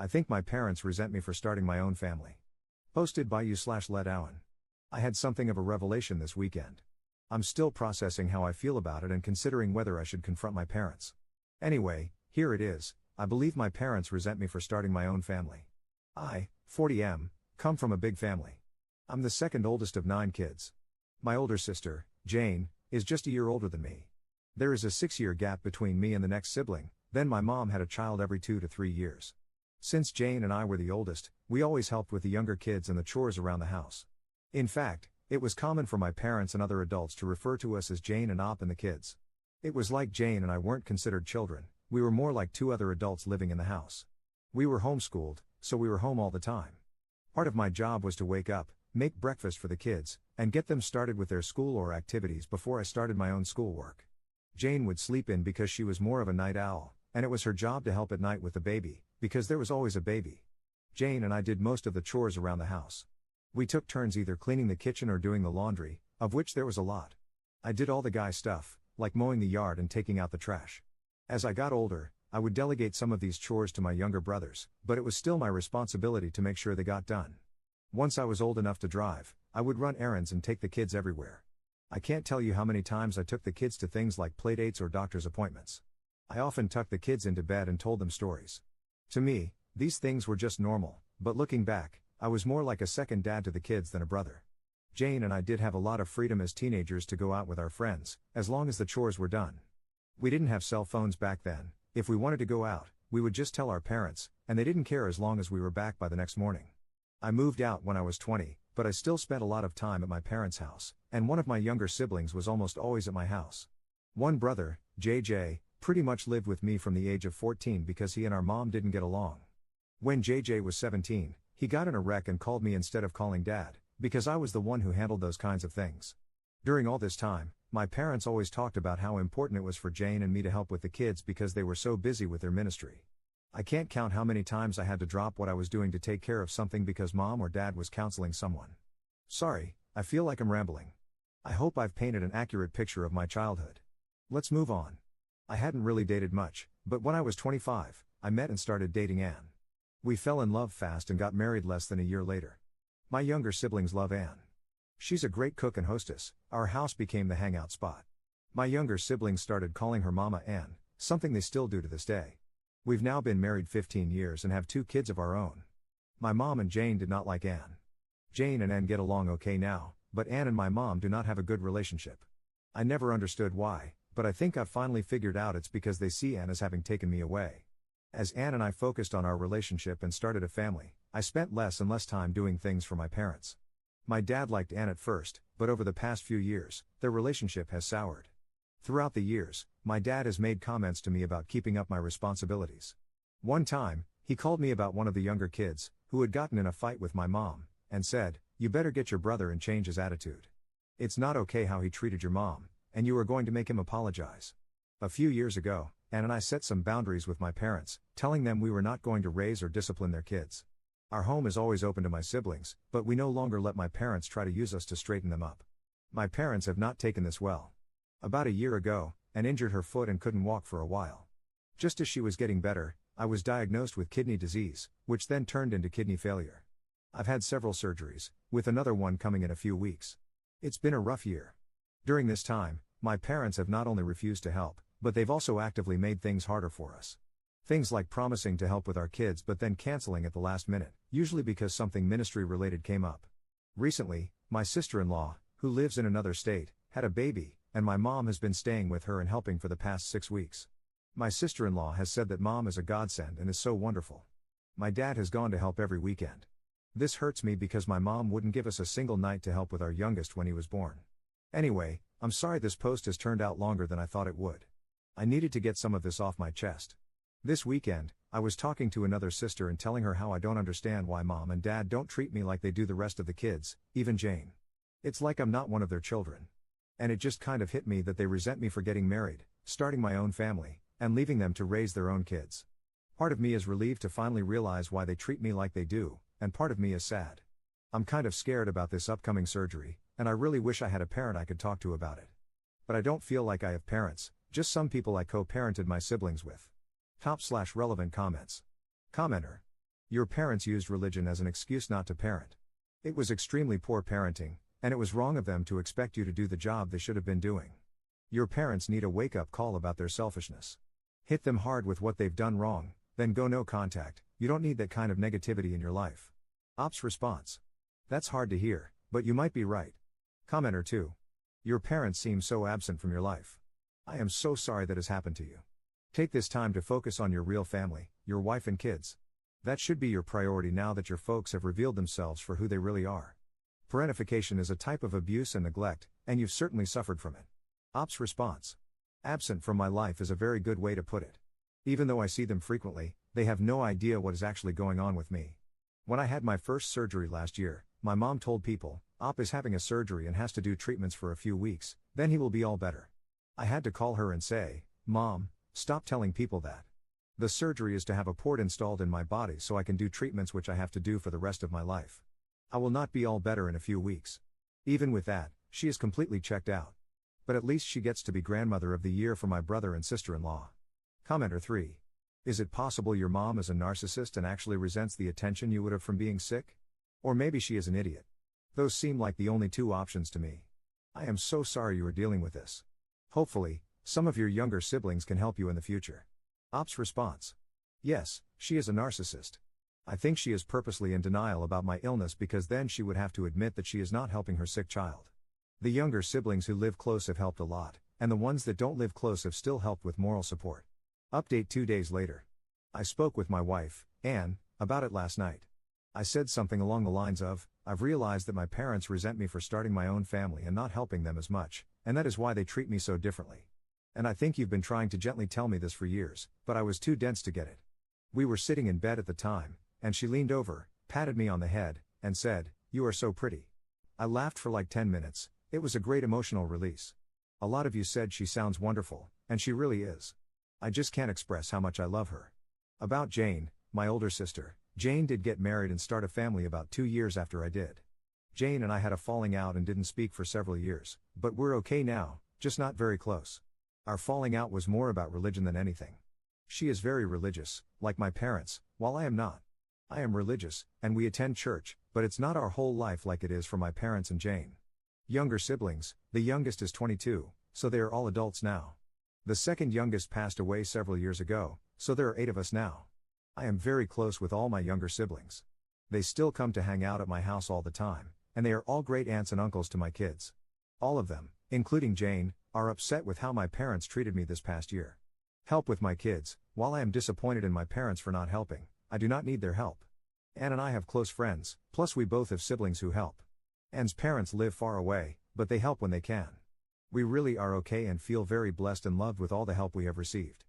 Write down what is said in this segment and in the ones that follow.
I think my parents resent me for starting my own family. Posted by you/Led Owen. I had something of a revelation this weekend. I'm still processing how I feel about it and considering whether I should confront my parents. Anyway, here it is. I believe my parents resent me for starting my own family. I, 40M, come from a big family. I'm the second oldest of 9 kids. My older sister, Jane, is just a year older than me. There is a 6-year gap between me and the next sibling, then my mom had a child every 2 to 3 years. Since Jane and I were the oldest, we always helped with the younger kids and the chores around the house. In fact, it was common for my parents and other adults to refer to us as Jane and Op and the kids. It was like Jane and I weren't considered children, we were more like 2 other adults living in the house. We were homeschooled, so we were home all the time. Part of my job was to wake up, make breakfast for the kids, and get them started with their school or activities before I started my own schoolwork. Jane would sleep in because she was more of a night owl, and it was her job to help at night with the baby, because there was always a baby. Jane and I did most of the chores around the house. We took turns either cleaning the kitchen or doing the laundry, of which there was a lot. I did all the guy stuff, like mowing the yard and taking out the trash. As I got older, I would delegate some of these chores to my younger brothers, but it was still my responsibility to make sure they got done. Once I was old enough to drive, I would run errands and take the kids everywhere. I can't tell you how many times I took the kids to things like playdates or doctor's appointments. I often tucked the kids into bed and told them stories. To me, these things were just normal, but looking back, I was more like a second dad to the kids than a brother. Jane and I did have a lot of freedom as teenagers to go out with our friends, as long as the chores were done. We didn't have cell phones back then. If we wanted to go out, we would just tell our parents, and they didn't care as long as we were back by the next morning. I moved out when I was 20, but I still spent a lot of time at my parents' house, and one of my younger siblings was almost always at my house. One brother, JJ, pretty much lived with me from the age of 14 because he and our mom didn't get along. When JJ was 17, he got in a wreck and called me instead of calling Dad, because I was the one who handled those kinds of things. During all this time, my parents always talked about how important it was for Jane and me to help with the kids because they were so busy with their ministry. I can't count how many times I had to drop what I was doing to take care of something because Mom or Dad was counseling someone. Sorry, I feel like I'm rambling. I hope I've painted an accurate picture of my childhood. Let's move on. I hadn't really dated much, but when I was 25, I met and started dating Anne. We fell in love fast and got married less than a year later. My younger siblings love Anne. She's a great cook and hostess. Our house became the hangout spot. My younger siblings started calling her Mama Anne, something they still do to this day. We've now been married 15 years and have 2 kids of our own. My mom and Jane did not like Anne. Jane and Anne get along okay now, but Anne and my mom do not have a good relationship. I never understood why, but I think I've finally figured out it's because they see Anne as having taken me away. As Anne and I focused on our relationship and started a family, I spent less and less time doing things for my parents. My dad liked Anne at first, but over the past few years, their relationship has soured. Throughout the years, my dad has made comments to me about keeping up my responsibilities. One time, he called me about one of the younger kids, who had gotten in a fight with my mom, and said, "You better get your brother and change his attitude. It's not okay how he treated your mom, and you are going to make him apologize." A few years ago, Anne and I set some boundaries with my parents, telling them we were not going to raise or discipline their kids. Our home is always open to my siblings, but we no longer let my parents try to use us to straighten them up. My parents have not taken this well. About a year ago, Anne injured her foot and couldn't walk for a while. Just as she was getting better, I was diagnosed with kidney disease, which then turned into kidney failure. I've had several surgeries, with another one coming in a few weeks. It's been a rough year. During this time, my parents have not only refused to help, but they've also actively made things harder for us. Things like promising to help with our kids but then canceling at the last minute, usually because something ministry-related came up. Recently, my sister-in-law, who lives in another state, had a baby, and my mom has been staying with her and helping for the past 6 weeks. My sister-in-law has said that Mom is a godsend and is so wonderful. My dad has gone to help every weekend. This hurts me because my mom wouldn't give us a single night to help with our youngest when he was born. Anyway, I'm sorry this post has turned out longer than I thought it would. I needed to get some of this off my chest. This weekend, I was talking to another sister and telling her how I don't understand why Mom and Dad don't treat me like they do the rest of the kids, even Jane. It's like I'm not one of their children. And it just kind of hit me that they resent me for getting married, starting my own family, and leaving them to raise their own kids. Part of me is relieved to finally realize why they treat me like they do, and part of me is sad. I'm kind of scared about this upcoming surgery, and I really wish I had a parent I could talk to about it. But I don't feel like I have parents, just some people I co-parented my siblings with. /relevant comments. Commenter. Your parents used religion as an excuse not to parent. It was extremely poor parenting, and it was wrong of them to expect you to do the job they should have been doing. Your parents need a wake-up call about their selfishness. Hit them hard with what they've done wrong, then go no contact. You don't need that kind of negativity in your life. Ops response. That's hard to hear, but you might be right. Commenter 2. Your parents seem so absent from your life. I am so sorry that has happened to you. Take this time to focus on your real family, your wife and kids. That should be your priority now that your folks have revealed themselves for who they really are. Parentification is a type of abuse and neglect, and you've certainly suffered from it. Ops response. Absent from my life is a very good way to put it. Even though I see them frequently, they have no idea what is actually going on with me. When I had my first surgery last year, my mom told people, Op is having a surgery and has to do treatments for a few weeks, then he will be all better. I had to call her and say, Mom, stop telling people that. The surgery is to have a port installed in my body so I can do treatments which I have to do for the rest of my life. I will not be all better in a few weeks. Even with that, she is completely checked out. But at least she gets to be grandmother of the year for my brother and sister-in-law. Commenter 3. Is it possible your mom is a narcissist and actually resents the attention you would have from being sick? Or maybe she is an idiot. Those seem like the only two options to me. I am so sorry you are dealing with this. Hopefully, some of your younger siblings can help you in the future. Ops response. Yes, she is a narcissist. I think she is purposely in denial about my illness because then she would have to admit that she is not helping her sick child. The younger siblings who live close have helped a lot, and the ones that don't live close have still helped with moral support. Update 2 days later. I spoke with my wife, Anne, about it last night. I said something along the lines of, I've realized that my parents resent me for starting my own family and not helping them as much, and that is why they treat me so differently. And I think you've been trying to gently tell me this for years, but I was too dense to get it. We were sitting in bed at the time, and she leaned over, patted me on the head, and said, You are so pretty. I laughed for like 10 minutes, it was a great emotional release. A lot of you said she sounds wonderful, and she really is. I just can't express how much I love her. About Jane, my older sister, Jane did get married and start a family about 2 years after I did. Jane and I had a falling out and didn't speak for several years, but we're okay now, just not very close. Our falling out was more about religion than anything. She is very religious, like my parents, while I am not. I am religious, and we attend church, but it's not our whole life like it is for my parents and Jane. Younger siblings, the youngest is 22, so they are all adults now. The second youngest passed away several years ago, so there are 8 of us now. I am very close with all my younger siblings. They still come to hang out at my house all the time, and they are all great aunts and uncles to my kids. All of them, including Jane, are upset with how my parents treated me this past year. Help with my kids. While I am disappointed in my parents for not helping, I do not need their help. Anne and I have close friends, plus we both have siblings who help. Anne's parents live far away, but they help when they can. We really are okay and feel very blessed and loved with all the help we have received.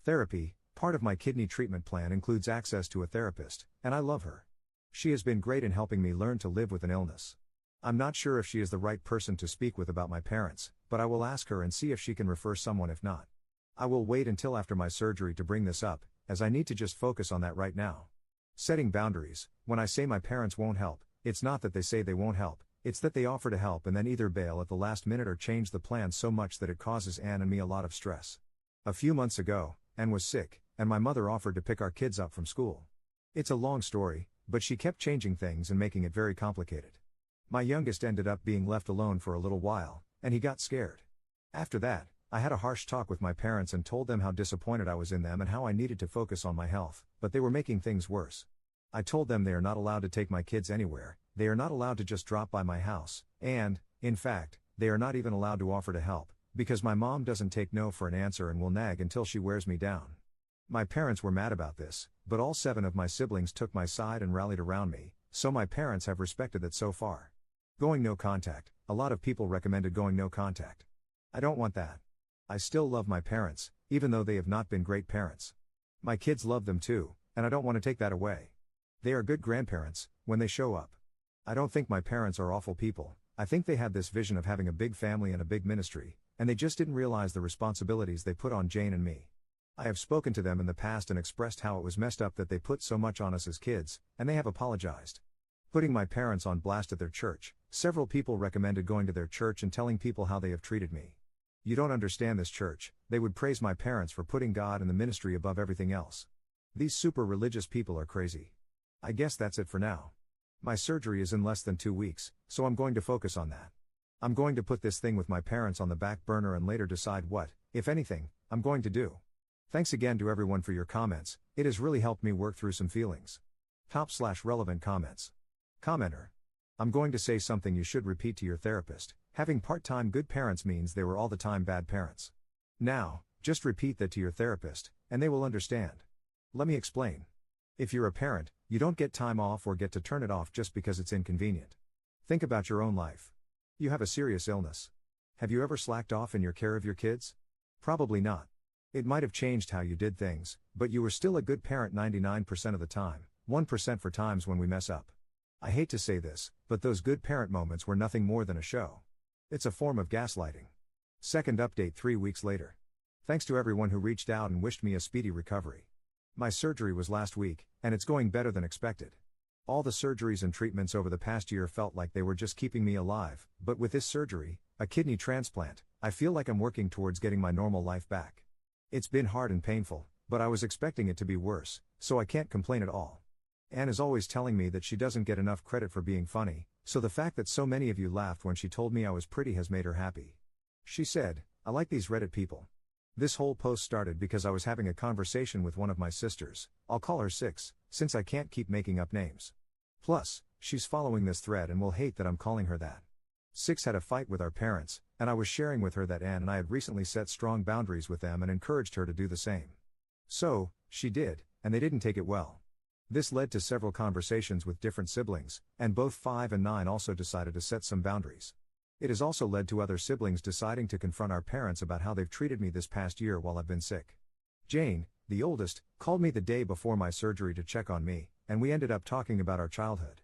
Therapy, part of my kidney treatment plan includes access to a therapist, and I love her. She has been great in helping me learn to live with an illness. I'm not sure if she is the right person to speak with about my parents, but I will ask her and see if she can refer someone if not. I will wait until after my surgery to bring this up, as I need to just focus on that right now. Setting boundaries. When I say my parents won't help, it's not that they say they won't help, it's that they offer to help and then either bail at the last minute or change the plan so much that it causes Anne and me a lot of stress. A few months ago, Anne was sick, and my mother offered to pick our kids up from school. It's a long story, but she kept changing things and making it very complicated. My youngest ended up being left alone for a little while, and he got scared. After that, I had a harsh talk with my parents and told them how disappointed I was in them and how I needed to focus on my health, but they were making things worse. I told them they are not allowed to take my kids anywhere, they are not allowed to just drop by my house, and, in fact, they are not even allowed to offer to help, because my mom doesn't take no for an answer and will nag until she wears me down. My parents were mad about this, but all 7 of my siblings took my side and rallied around me, so my parents have respected that so far. Going no contact. A lot of people recommended going no contact. I don't want that. I still love my parents, even though they have not been great parents. My kids love them too, and I don't want to take that away. They are good grandparents, when they show up. I don't think my parents are awful people, I think they had this vision of having a big family and a big ministry, and they just didn't realize the responsibilities they put on Jane and me. I have spoken to them in the past and expressed how it was messed up that they put so much on us as kids, and they have apologized. Putting my parents on blast at their church, several people recommended going to their church and telling people how they have treated me. You don't understand this church, they would praise my parents for putting God and the ministry above everything else. These super religious people are crazy. I guess that's it for now. My surgery is in less than 2 weeks, so I'm going to focus on that. I'm going to put this thing with my parents on the back burner and later decide what, if anything, I'm going to do. Thanks again to everyone for your comments, it has really helped me work through some feelings. Top/relevant comments. Commenter. I'm going to say something you should repeat to your therapist. Having part-time good parents means they were all the time bad parents. Now, just repeat that to your therapist, and they will understand. Let me explain. If you're a parent, you don't get time off or get to turn it off just because it's inconvenient. Think about your own life. You have a serious illness. Have you ever slacked off in your care of your kids? Probably not. It might have changed how you did things, but you were still a good parent 99% of the time, 1% for times when we mess up. I hate to say this, but those good parent moments were nothing more than a show. It's a form of gaslighting. Second update 3 weeks later. Thanks to everyone who reached out and wished me a speedy recovery. My surgery was last week, and it's going better than expected. All the surgeries and treatments over the past year felt like they were just keeping me alive, but with this surgery, a kidney transplant, I feel like I'm working towards getting my normal life back. It's been hard and painful, but I was expecting it to be worse, so I can't complain at all. Anne is always telling me that she doesn't get enough credit for being funny, so the fact that so many of you laughed when she told me I was pretty has made her happy. She said, "I like these Reddit people." This whole post started because I was having a conversation with one of my sisters, I'll call her Six, since I can't keep making up names. Plus, she's following this thread and will hate that I'm calling her that. Six had a fight with our parents, and I was sharing with her that Anne and I had recently set strong boundaries with them and encouraged her to do the same. So, she did, and they didn't take it well. This led to several conversations with different siblings, and both 5 and 9 also decided to set some boundaries. It has also led to other siblings deciding to confront our parents about how they've treated me this past year while I've been sick. Jane, the oldest, called me the day before my surgery to check on me, and we ended up talking about our childhood.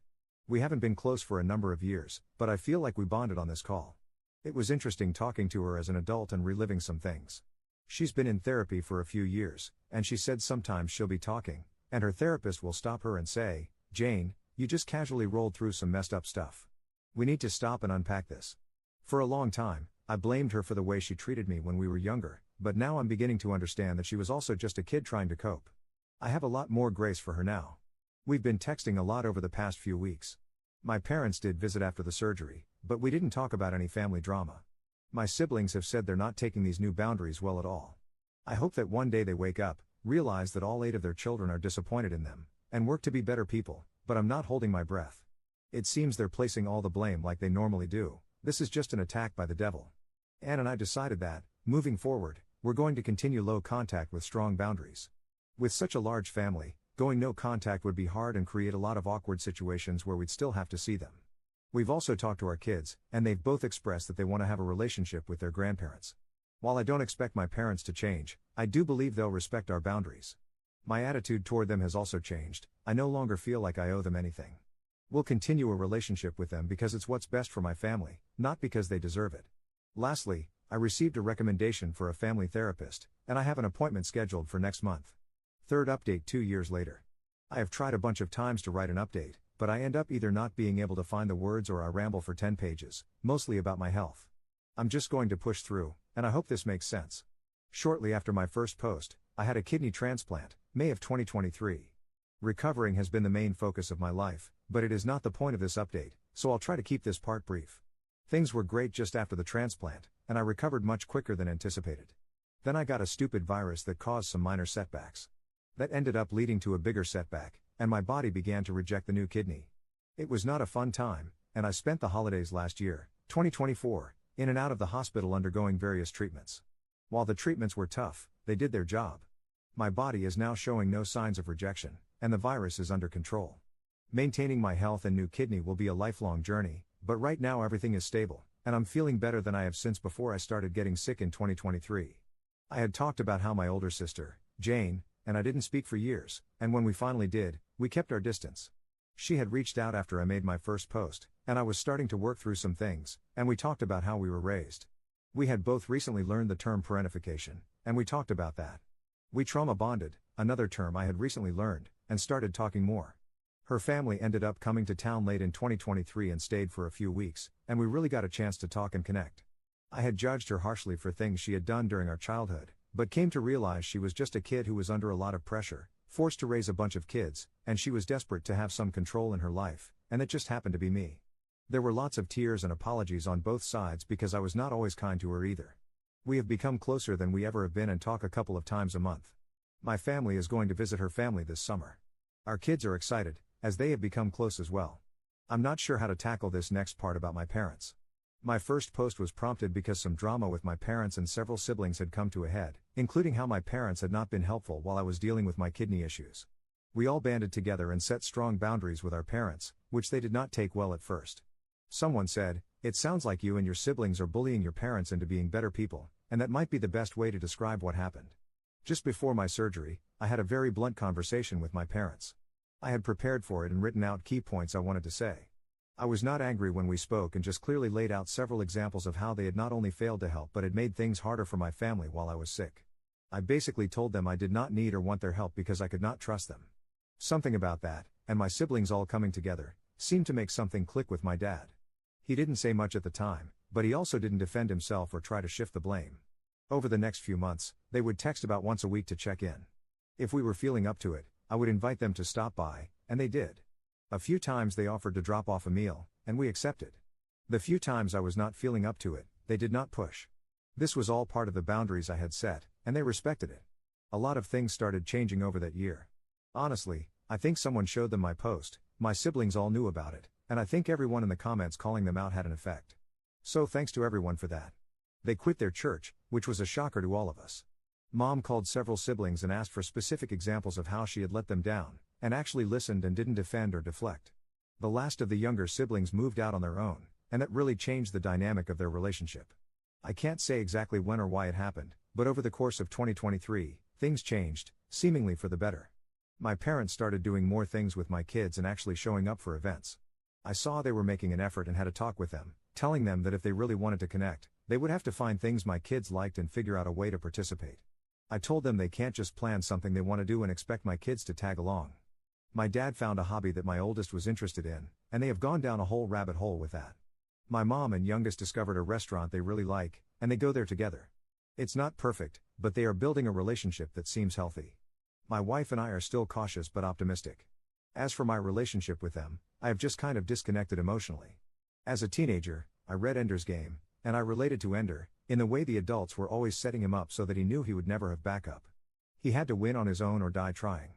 We haven't been close for a number of years, but I feel like we bonded on this call. It was interesting talking to her as an adult and reliving some things. She's been in therapy for a few years, and she said sometimes she'll be talking, and her therapist will stop her and say, "Jane, you just casually rolled through some messed up stuff. We need to stop and unpack this." For a long time, I blamed her for the way she treated me when we were younger, but now I'm beginning to understand that she was also just a kid trying to cope. I have a lot more grace for her now. We've been texting a lot over the past few weeks. My parents did visit after the surgery, but we didn't talk about any family drama. My siblings have said they're not taking these new boundaries well at all. I hope that one day they wake up, realize that all 8 of their children are disappointed in them, and work to be better people, but I'm not holding my breath. It seems they're placing all the blame like they normally do. This is just an attack by the devil. Anne and I decided that, moving forward, we're going to continue low contact with strong boundaries. With such a large family, going no contact would be hard and create a lot of awkward situations where we'd still have to see them. We've also talked to our kids, and they've both expressed that they want to have a relationship with their grandparents. While I don't expect my parents to change, I do believe they'll respect our boundaries. My attitude toward them has also changed. I no longer feel like I owe them anything. We'll continue a relationship with them because it's what's best for my family, not because they deserve it. Lastly, I received a recommendation for a family therapist, and I have an appointment scheduled for next month. Third update 2 years later. I have tried a bunch of times to write an update, but I end up either not being able to find the words or I ramble for 10 pages, mostly about my health. I'm just going to push through, and I hope this makes sense. Shortly after my first post, I had a kidney transplant, May of 2023. Recovering has been the main focus of my life, but it is not the point of this update, so I'll try to keep this part brief. Things were great just after the transplant, and I recovered much quicker than anticipated. Then I got a stupid virus that caused some minor setbacks. That ended up leading to a bigger setback, and my body began to reject the new kidney. It was not a fun time, and I spent the holidays last year, 2024, in and out of the hospital undergoing various treatments. While the treatments were tough, they did their job. My body is now showing no signs of rejection, and the virus is under control. Maintaining my health and new kidney will be a lifelong journey, but right now everything is stable, and I'm feeling better than I have since before I started getting sick in 2023. I had talked about how my older sister, Jane, and I didn't speak for years, and when we finally did, we kept our distance. She had reached out after I made my first post, and I was starting to work through some things, and we talked about how we were raised. We had both recently learned the term parentification, and we talked about that. We trauma bonded, another term I had recently learned, and started talking more. Her family ended up coming to town late in 2023 and stayed for a few weeks, and we really got a chance to talk and connect. I had judged her harshly for things she had done during our childhood, but came to realize she was just a kid who was under a lot of pressure, Forced to raise a bunch of kids, and she was desperate to have some control in her life, and it just happened to be me. There were lots of tears and apologies on both sides because I was not always kind to her either. We have become closer than we ever have been and talk a couple of times a month. My family is going to visit her family this summer. Our kids are excited, as they have become close as well. I'm not sure how to tackle this next part about my parents. My first post was prompted because some drama with my parents and several siblings had come to a head, including how my parents had not been helpful while I was dealing with my kidney issues. We all banded together and set strong boundaries with our parents, which they did not take well at first. Someone said, "It sounds like you and your siblings are bullying your parents into being better people, and that might be the best way to describe what happened." Just before my surgery, I had a very blunt conversation with my parents. I had prepared for it and written out key points I wanted to say. I was not angry when we spoke and just clearly laid out several examples of how they had not only failed to help but had made things harder for my family while I was sick. I basically told them I did not need or want their help because I could not trust them. Something about that, and my siblings all coming together, seemed to make something click with my dad. He didn't say much at the time, but he also didn't defend himself or try to shift the blame. Over the next few months, they would text about once a week to check in. If we were feeling up to it, I would invite them to stop by, and they did. A few times they offered to drop off a meal, and we accepted. The few times I was not feeling up to it, they did not push. This was all part of the boundaries I had set, and they respected it. A lot of things started changing over that year. Honestly, I think someone showed them my post, my siblings all knew about it, and I think everyone in the comments calling them out had an effect. So thanks to everyone for that. They quit their church, which was a shocker to all of us. Mom called several siblings and asked for specific examples of how she had let them down, and actually listened and didn't defend or deflect. The last of the younger siblings moved out on their own, and that really changed the dynamic of their relationship. I can't say exactly when or why it happened, but over the course of 2023, things changed, seemingly for the better. My parents started doing more things with my kids and actually showing up for events. I saw they were making an effort and had a talk with them, telling them that if they really wanted to connect, they would have to find things my kids liked and figure out a way to participate. I told them they can't just plan something they want to do and expect my kids to tag along. My dad found a hobby that my oldest was interested in, and they have gone down a whole rabbit hole with that. My mom and youngest discovered a restaurant they really like, and they go there together. It's not perfect, but they are building a relationship that seems healthy. My wife and I are still cautious but optimistic. As for my relationship with them, I have just kind of disconnected emotionally. As a teenager, I read Ender's Game, and I related to Ender, in the way the adults were always setting him up so that he knew he would never have backup. He had to win on his own or die trying.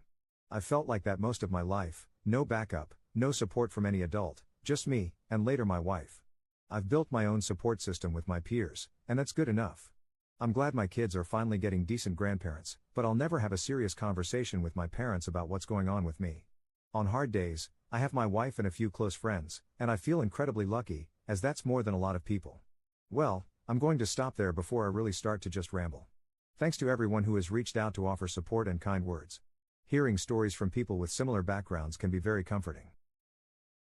I felt like that most of my life, no backup, no support from any adult, just me, and later my wife. I've built my own support system with my peers, and that's good enough. I'm glad my kids are finally getting decent grandparents, but I'll never have a serious conversation with my parents about what's going on with me. On hard days, I have my wife and a few close friends, and I feel incredibly lucky, as that's more than a lot of people. Well, I'm going to stop there before I really start to just ramble. Thanks to everyone who has reached out to offer support and kind words. Hearing stories from people with similar backgrounds can be very comforting.